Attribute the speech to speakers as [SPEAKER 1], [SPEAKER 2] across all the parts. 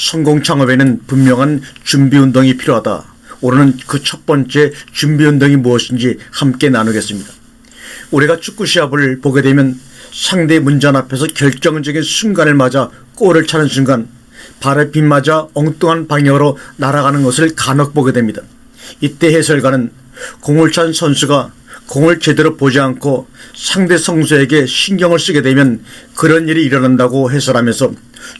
[SPEAKER 1] 성공 창업에는 분명한 준비운동이 필요하다. 오늘은 그 첫 번째 준비운동이 무엇인지 함께 나누겠습니다. 우리가 축구 시합을 보게 되면 상대 문전 앞에서 결정적인 순간을 맞아 골을 차는 순간 발에 빗맞아 엉뚱한 방향으로 날아가는 것을 간혹 보게 됩니다. 이때 해설가는 공을 찬 선수가 공을 제대로 보지 않고 상대 선수에게 신경을 쓰게 되면 그런 일이 일어난다고 해설하면서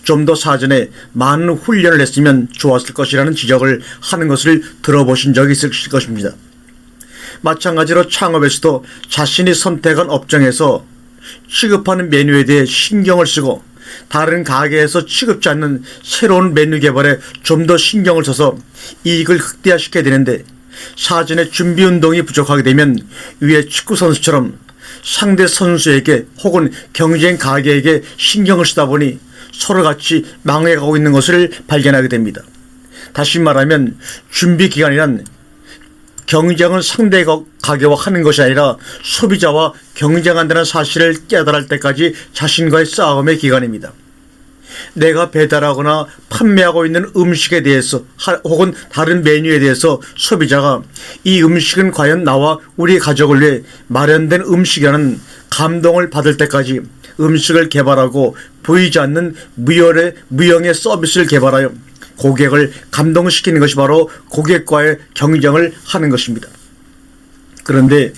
[SPEAKER 1] 좀 더 사전에 많은 훈련을 했으면 좋았을 것이라는 지적을 하는 것을 들어보신 적이 있을 것입니다. 마찬가지로 창업에서도 자신이 선택한 업종에서 취급하는 메뉴에 대해 신경을 쓰고 다른 가게에서 취급지 않는 새로운 메뉴 개발에 좀 더 신경을 써서 이익을 극대화시켜야 되는데 사전에 준비 운동이 부족하게 되면 위에 축구 선수처럼 상대 선수에게 혹은 경쟁 가게에게 신경을 쓰다 보니 서로 같이 망해가고 있는 것을 발견하게 됩니다. 다시 말하면 준비 기간이란 경쟁은 상대 가게와 하는 것이 아니라 소비자와 경쟁한다는 사실을 깨달을 때까지 자신과의 싸움의 기간입니다. 내가 배달하거나 판매하고 있는 음식에 대해서 혹은 다른 메뉴에 대해서 소비자가 이 음식은 과연 나와 우리 가족을 위해 마련된 음식이라는 감동을 받을 때까지 음식을 개발하고 보이지 않는 무형의 서비스를 개발하여 고객을 감동시키는 것이 바로 고객과의 경쟁을 하는 것입니다. 그런데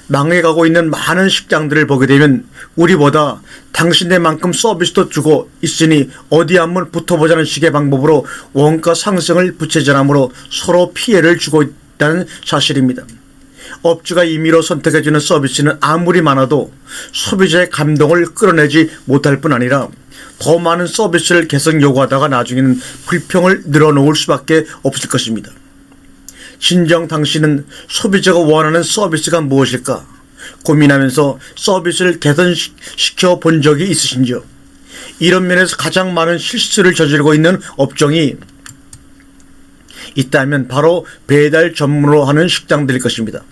[SPEAKER 1] 망해가고 있는 많은 식당들을 보게 되면 우리보다 당신네만큼 서비스도 주고 있으니 어디 한번 붙어보자는 식의 방법으로 원가 상승을 부채질함으로 서로 피해를 주고 있다는 사실입니다. 업주가 임의로 선택해주는 서비스는 아무리 많아도 소비자의 감동을 끌어내지 못할 뿐 아니라 더 많은 서비스를 계속 요구하다가 나중에는 불평을 늘어놓을 수밖에 없을 것입니다. 진정 당신은 소비자가 원하는 서비스가 무엇일까 고민하면서 서비스를 개선시켜 본 적이 있으신지요? 이런 면에서 가장 많은 실수를 저지르고 있는 업종이 있다면 바로 배달 전문으로 하는 식당들일 것입니다.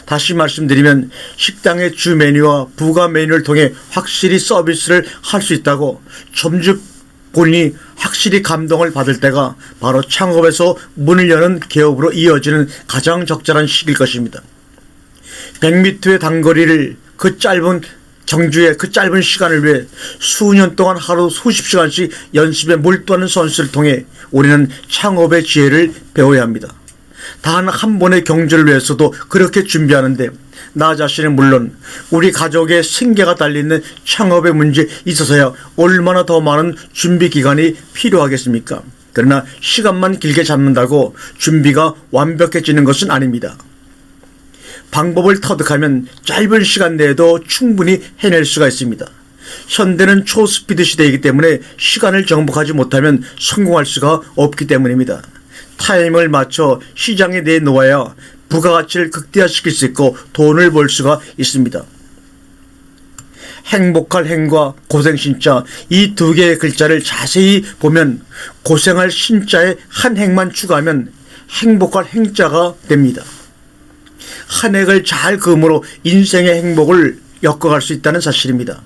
[SPEAKER 1] 다시 말씀드리면 식당의 주 메뉴와 부가 메뉴를 통해 확실히 서비스를 할 수 있다고 점주분이 확실히 감동을 받을 때가 바로 창업에서 문을 여는 개업으로 이어지는 가장 적절한 시기일 것입니다. 100m의 단거리를 그 짧은 경주의 그 짧은 시간을 위해 수년 동안 하루 수십 시간씩 연습에 몰두하는 선수를 통해 우리는 창업의 지혜를 배워야 합니다. 단 한 번의 경주를 위해서도 그렇게 준비하는데 나 자신은 물론 우리 가족의 생계가 달려있는 창업의 문제에 있어서야 얼마나 더 많은 준비 기간이 필요하겠습니까? 그러나 시간만 길게 잡는다고 준비가 완벽해지는 것은 아닙니다. 방법을 터득하면 짧은 시간 내에도 충분히 해낼 수가 있습니다. 현대는 초스피드 시대이기 때문에 시간을 정복하지 못하면 성공할 수가 없기 때문입니다. 타임을 맞춰 시장에 내놓아야 부가가치를 극대화시킬 수 있고 돈을 벌 수가 있습니다. 행복할 행과 고생 신자 이 두 개의 글자를 자세히 보면 고생할 신자에 한 행만 추가하면 행복할 행자가 됩니다. 한 획을 잘 그음으로 인생의 행복을 엮어갈 수 있다는 사실입니다.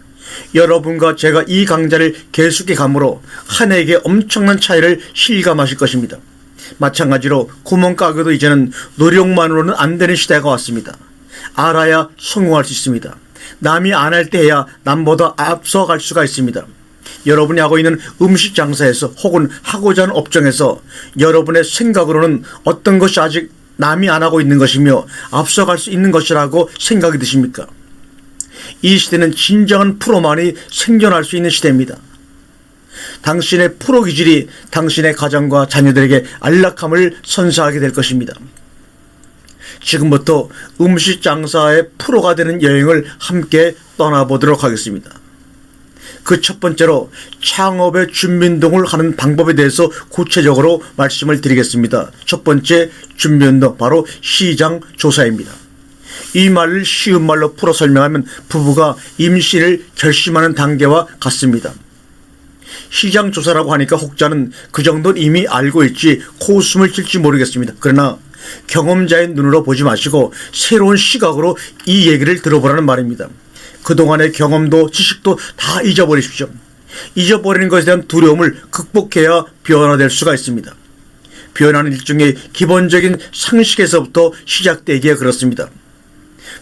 [SPEAKER 1] 여러분과 제가 이 강좌를 계속해 감으로 한 획의 엄청난 차이를 실감하실 것입니다. 마찬가지로 구멍가게도 이제는 노력만으로는 안 되는 시대가 왔습니다. 알아야 성공할 수 있습니다. 남이 안 할 때 해야 남보다 앞서갈 수가 있습니다. 여러분이 하고 있는 음식 장사에서 혹은 하고자 하는 업종에서 여러분의 생각으로는 어떤 것이 아직 남이 안 하고 있는 것이며 앞서갈 수 있는 것이라고 생각이 드십니까? 이 시대는 진정한 프로만이 생존할 수 있는 시대입니다. 당신의 프로 기질이 당신의 가정과 자녀들에게 안락함을 선사하게 될 것입니다. 지금부터 음식 장사의 프로가 되는 여행을 함께 떠나보도록 하겠습니다. 그 첫 번째로 창업의 준비운동을 하는 방법에 대해서 구체적으로 말씀을 드리겠습니다. 첫 번째 준비운동 바로 시장 조사입니다. 이 말을 쉬운 말로 풀어 설명하면 부부가 임신을 결심하는 단계와 같습니다. 시장 조사라고 하니까 혹자는 그 정도는 이미 알고 있지 코웃음을 칠지 모르겠습니다. 그러나 경험자의 눈으로 보지 마시고 새로운 시각으로 이 얘기를 들어보라는 말입니다. 그동안의 경험도 지식도 다 잊어버리십시오. 잊어버리는 것에 대한 두려움을 극복해야 변화될 수가 있습니다. 변화는 일종의 기본적인 상식에서부터 시작되기에 그렇습니다.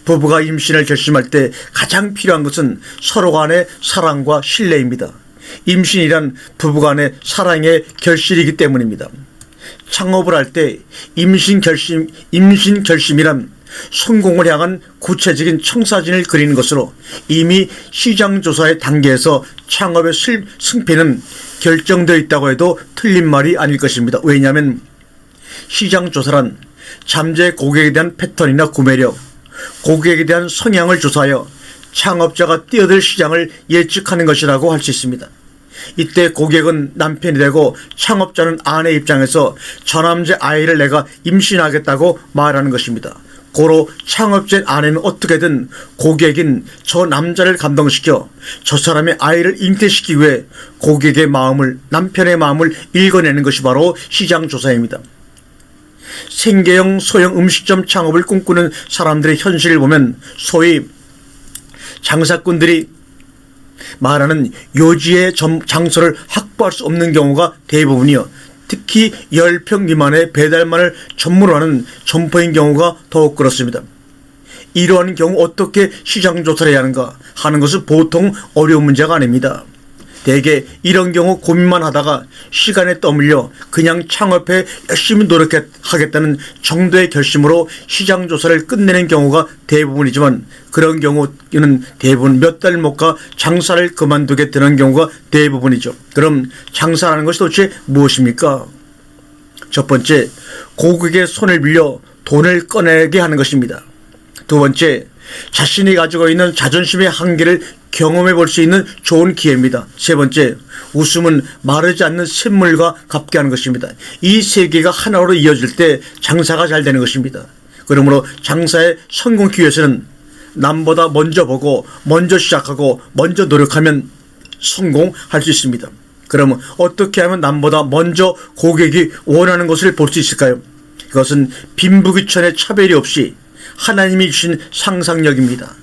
[SPEAKER 1] 부부가 임신을 결심할 때 가장 필요한 것은 서로 간의 사랑과 신뢰입니다. 임신이란 부부 간의 사랑의 결실이기 때문입니다. 창업을 할 때 임신 결심이란 성공을 향한 구체적인 청사진을 그리는 것으로 이미 시장조사의 단계에서 창업의 승패는 결정되어 있다고 해도 틀린 말이 아닐 것입니다. 왜냐하면 시장조사란 잠재 고객에 대한 패턴이나 구매력, 고객에 대한 성향을 조사하여 창업자가 뛰어들 시장을 예측하는 것이라고 할 수 있습니다. 이때 고객은 남편이 되고 창업자는 아내 입장에서 저 남자 아이를 내가 임신하겠다고 말하는 것입니다. 고로 창업자인 아내는 어떻게든 고객인 저 남자를 감동시켜 저 사람의 아이를 잉태시키기 위해 고객의 마음을, 남편의 마음을 읽어내는 것이 바로 시장조사입니다. 생계형 소형 음식점 창업을 꿈꾸는 사람들의 현실을 보면 소위 장사꾼들이 말하는 요지의 장소를 확보할 수 없는 경우가 대부분이요. 특히 10평 미만의 배달만을 전문으로 하는 점포인 경우가 더욱 그렇습니다. 이러한 경우 어떻게 시장조사를 해야 하는가 하는 것은 보통 어려운 문제가 아닙니다. 대개 이런 경우 고민만 하다가 시간에 떠밀려 그냥 창업에 열심히 노력하겠다는 정도의 결심으로 시장조사를 끝내는 경우가 대부분이지만 그런 경우는 대부분 몇 달 못 가 장사를 그만두게 되는 경우가 대부분이죠. 그럼 장사라는 것이 도대체 무엇입니까? 첫 번째, 고객의 손을 빌려 돈을 꺼내게 하는 것입니다. 두 번째, 자신이 가지고 있는 자존심의 한계를 경험해 볼 수 있는 좋은 기회입니다. 세 번째, 웃음은 마르지 않는 샘물과 같게 하는 것입니다. 이 세 개가 하나로 이어질 때 장사가 잘 되는 것입니다. 그러므로 장사의 성공 기회에서는 남보다 먼저 보고 먼저 시작하고 먼저 노력하면 성공할 수 있습니다. 그러면 어떻게 하면 남보다 먼저 고객이 원하는 것을 볼 수 있을까요? 그것은 빈부귀천의 차별이 없이 하나님이 주신 상상력입니다.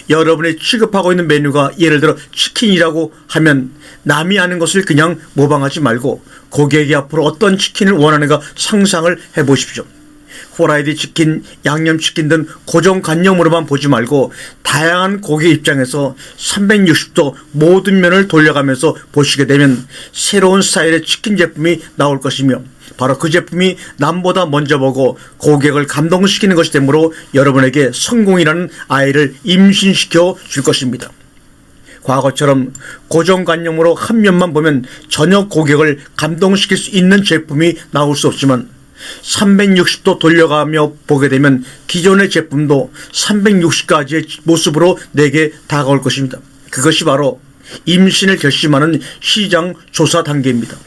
[SPEAKER 1] 여러분이 취급하고 있는 메뉴가 예를 들어 치킨이라고 하면 남이 아는 것을 그냥 모방하지 말고 고객이 앞으로 어떤 치킨을 원하는가 상상을 해보십시오. 후라이드 치킨, 양념치킨 등 고정관념으로만 보지 말고 다양한 고객 입장에서 360도 모든 면을 돌려가면서 보시게 되면 새로운 스타일의 치킨 제품이 나올 것이며 바로 그 제품이 남보다 먼저 보고 고객을 감동시키는 것이 되므로 여러분에게 성공이라는 아이를 임신시켜 줄 것입니다. 과거처럼 고정관념으로 한 면만 보면 전혀 고객을 감동시킬 수 있는 제품이 나올 수 없지만 360도 돌려가며 보게 되면 기존의 제품도 360가지의 모습으로 내게 다가올 것입니다. 그것이 바로 임신을 결심하는 시장 조사 단계입니다.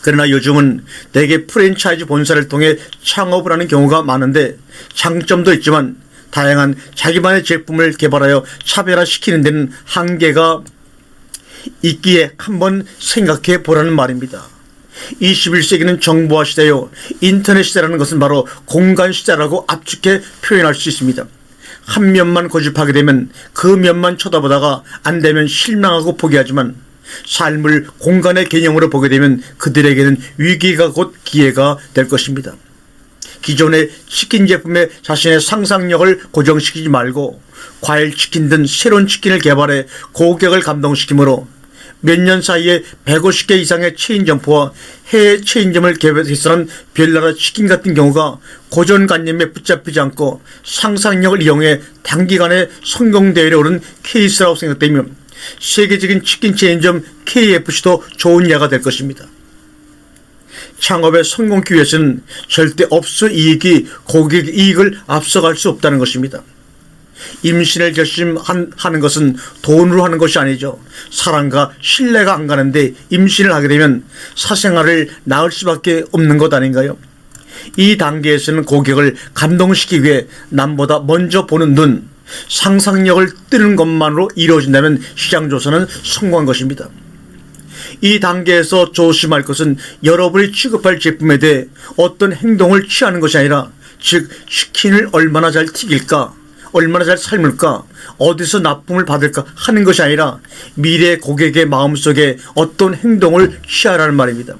[SPEAKER 1] 그러나 요즘은 대개 프랜차이즈 본사를 통해 창업을 하는 경우가 많은데 장점도 있지만 다양한 자기만의 제품을 개발하여 차별화시키는 데는 한계가 있기에 한번 생각해 보라는 말입니다. 21세기는 정보화 시대요. 인터넷 시대라는 것은 바로 공간 시대라고 압축해 표현할 수 있습니다. 한 면만 고집하게 되면 그 면만 쳐다보다가 안 되면 실망하고 포기하지만 삶을 공간의 개념으로 보게 되면 그들에게는 위기가 곧 기회가 될 것입니다. 기존의 치킨 제품에 자신의 상상력을 고정시키지 말고 과일 치킨 등 새로운 치킨을 개발해 고객을 감동시키므로 몇 년 사이에 150개 이상의 체인 점포와 해외 체인점을 개발해서는 별나라 치킨 같은 경우가 고정관념에 붙잡히지 않고 상상력을 이용해 단기간에 성공대회에 오른 케이스라고 생각되며 세계적인 치킨 체인점 KFC도 좋은 예가 될 것입니다. 창업의 성공 기회에서는 절대 업소 이익이 고객 이익을 앞서갈 수 없다는 것입니다. 임신을 결심하는 것은 돈으로 하는 것이 아니죠. 사랑과 신뢰가 안 가는데 임신을 하게 되면 사생활을 낳을 수밖에 없는 것 아닌가요? 이 단계에서는 고객을 감동시키기 위해 남보다 먼저 보는 눈, 상상력을 뜨는 것만으로 이루어진다면 시장조사는 성공한 것입니다. 이 단계에서 조심할 것은 여러분이 취급할 제품에 대해 어떤 행동을 취하는 것이 아니라 즉 치킨을 얼마나 잘 튀길까, 얼마나 잘 삶을까, 어디서 납품을 받을까 하는 것이 아니라 미래 고객의 마음속에 어떤 행동을 취하라는 말입니다.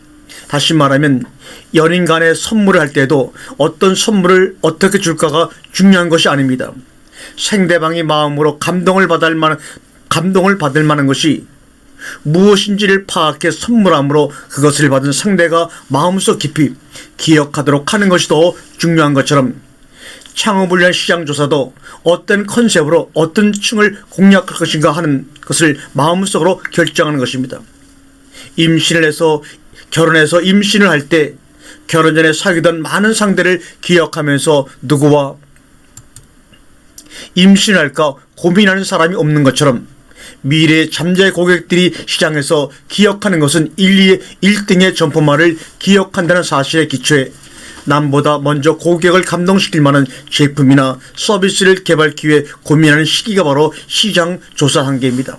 [SPEAKER 1] 다시 말하면 연인 간에 선물을 할 때도 어떤 선물을 어떻게 줄까가 중요한 것이 아닙니다. 상대방의 마음으로 감동을 받을 만한 것이 무엇인지를 파악해 선물함으로 그것을 받은 상대가 마음속 깊이 기억하도록 하는 것이 더 중요한 것처럼, 창업을 위한 시장조사도 어떤 컨셉으로 어떤 층을 공략할 것인가 하는 것을 마음속으로 결정하는 것입니다. 결혼해서 임신을 할 때 결혼 전에 사귀던 많은 상대를 기억하면서 누구와 임신할까 고민하는 사람이 없는 것처럼, 미래의 잠재 고객들이 시장에서 기억하는 것은 1등의 점포말을 기억한다는 사실에 기초해 남보다 먼저 고객을 감동시킬 만한 제품이나 서비스를 개발하기 위해 고민하는 시기가 바로 시장 조사 단계입니다.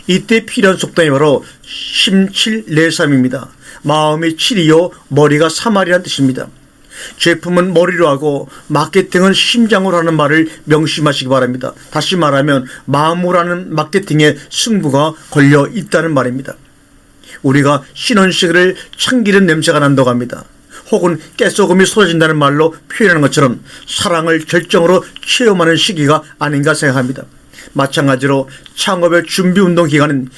[SPEAKER 1] 이때 필요한 속담이 바로 심칠내삼입니다. 마음이 7이요 머리가 3알이라는 뜻입니다. 제품은 머리로 하고 마케팅은 심장으로 하는 말을 명심하시기 바랍니다. 다시 말하면 마음으로 하는 마케팅에 승부가 걸려 있다는 말입니다. 우리가 신혼식을 참기름 냄새가 난다고 합니다. 혹은 깨소금이 쏟아진다는 말로 표현하는 것처럼 사랑을 절정으로 체험하는 시기가 아닌가 생각합니다. 마찬가지로 창업의 준비운동 기간은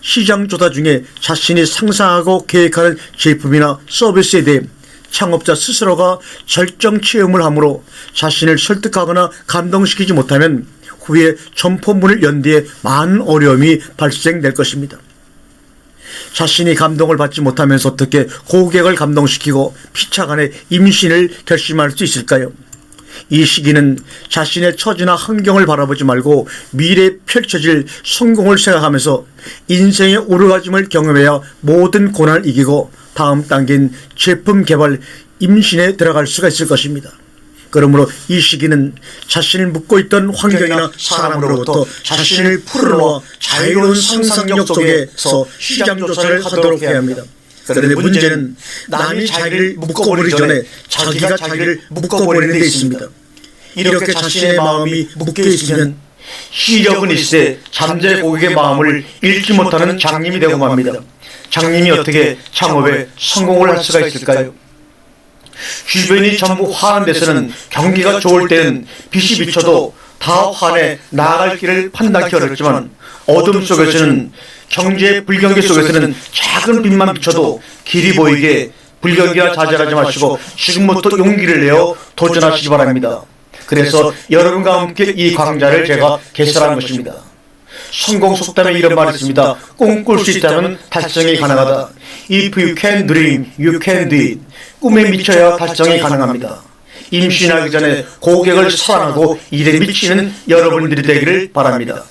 [SPEAKER 1] 시장 조사 중에 자신이 상상하고 계획하는 제품이나 서비스에 대해 창업자 스스로가 절정 체험을 함으로 자신을 설득하거나 감동시키지 못하면 후에 점포문을 연 뒤에 많은 어려움이 발생될 것입니다. 자신이 감동을 받지 못하면서 어떻게 고객을 감동시키고 피차간에 임신을 결심할 수 있을까요? 이 시기는 자신의 처지나 환경을 바라보지 말고 미래에 펼쳐질 성공을 생각하면서 인생의 오르가즘을 경험해야 모든 고난을 이기고 다음 단계인 제품 개발, 임신에 들어갈 수가 있을 것입니다. 그러므로 이 시기는 자신을 묶고 있던 환경이나 사람으로부터 자신을 풀어놓아 자유로운 상상력 속에서 시장조사를 하도록 해야 합니다. 그런데 문제는 남이 자기를 묶어버리기 전에 자기가 자기를 묶어버리는 데 있습니다. 이렇게 자신의 마음이 묶여 있으면 시력은 있어 잠재 고객의 마음을 읽지 못하는 장님이 되고 맙니다. 장님이 어떻게 창업에 성공을 할 수가 있을까요? 주변이 전부 화한 데서는 경기가 좋을 때는 빛이 비쳐도 다 환해 나아갈 길을 판단하기 어렵지만, 어둠 속에서는 경제 불경기 속에서는 작은 빛만 비쳐도 길이 보이게 불경기와 좌절하지 마시고 지금부터 용기를 내어 도전하시기 바랍니다. 그래서 여러분과 함께 이 강좌를 제가 개설한 것입니다. 성공 속담에 이런 말이 있습니다. 꿈꿀 수 있다면 달성이 가능하다. If you can dream, you can do it. 꿈에 미쳐야 달성이 가능합니다. 임신하기 전에 고객을 사랑하고 일에 미치는 여러분들이 되기를 바랍니다.